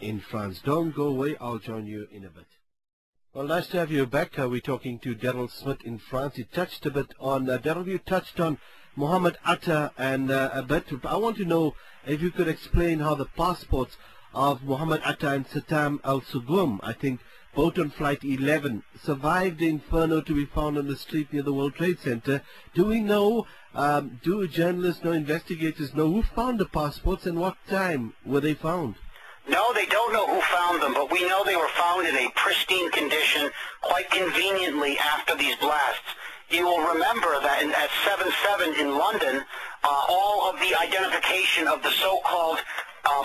in France. Don't go away. I'll join you in a bit. Well, nice to have you back. We're talking to Daryl Smith in France. He touched a bit on, Daryl, you touched on Mohammed Atta and a bit. I want to know if you could explain how the passports of Mohammed Atta and Satam al-Sugum, I think, both on Flight 11, survived the inferno to be found on the street near the World Trade Center. Do we know, do journalists know, investigators know who found the passports and what time were they found? No, they don't know who found them, but we know they were found in a pristine condition quite conveniently after these blasts. You will remember that at 7/7 in London, all of the identification of the so-called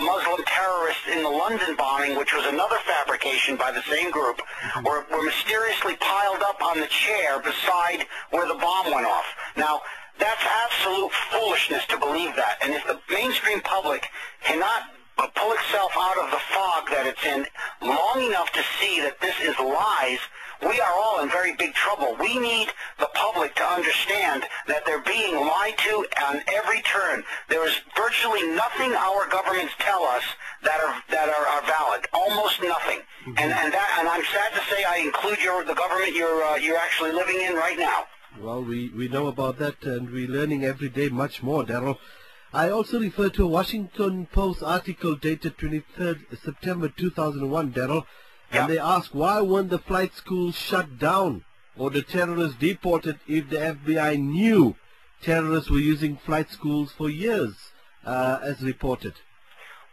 Muslim terrorists in the London bombing, which was another fabrication by the same group, were mysteriously piled up on the chair beside where the bomb went off. Now, that's absolute foolishness to believe that, and if the mainstream public cannot pull itself out of the fog that it's in long enough to see that this is lies, we are all in very big trouble. We need the public to understand that they're being lied to on every turn. There is virtually nothing our governments tell us that are valid. Almost nothing. And I'm sad to say I include the government you're actually living in right now. Well, we know about that, and we're learning every day much more, Daryl. I also refer to a Washington Post article dated 23rd September 2001, Daryl, and they ask, why weren't the flight schools shut down or the terrorists deported if the FBI knew terrorists were using flight schools for years, as reported?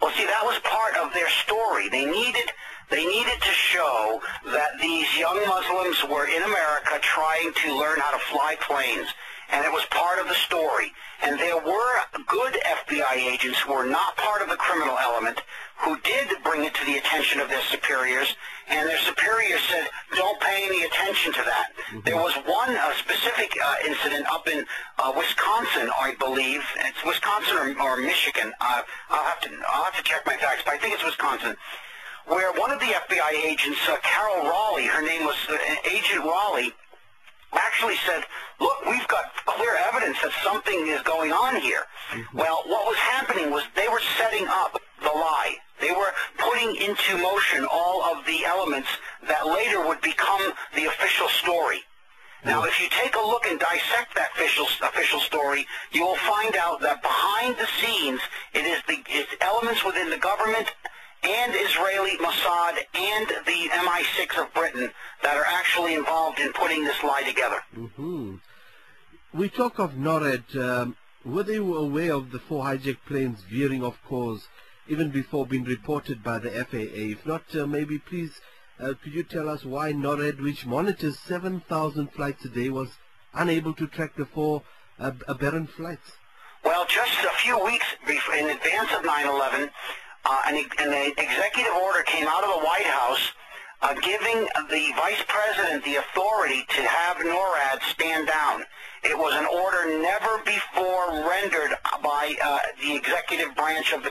Well, see, that was part of their story. They needed to show that these young Muslims were in America trying to learn how to fly planes, and it was part of the story. And there were good FBI agents who were not part of the criminal element who did bring it to the attention of their superiors, and their superiors said, don't pay any attention to that. There was one specific incident up in Wisconsin, I believe. It's Wisconsin or Michigan. I'll have to check my facts, but I think it's Wisconsin, where one of the FBI agents, Carol Raleigh, her name was Agent Raleigh, actually said, look, we've got clear evidence that something is going on here. Well, what was happening was they were setting up the lie. They were putting into motion all of the elements that later would become the official story. Now, if you take a look and dissect that official story, you will find out that behind the scenes, it's elements within the government and Israeli Mossad and the MI6 of Britain that are actually involved in putting this lie together. We talk of NORAD. Were they aware of the 4 hijacked planes veering off course even before being reported by the FAA? If not, maybe please could you tell us why NORAD, which monitors 7,000 flights a day, was unable to track the 4 aberrant flights? Well, just a few weeks in advance of 9/11, an executive order came out of the White House giving the vice president the authority to have NORAD stand down. It was an order never before rendered by the executive branch of the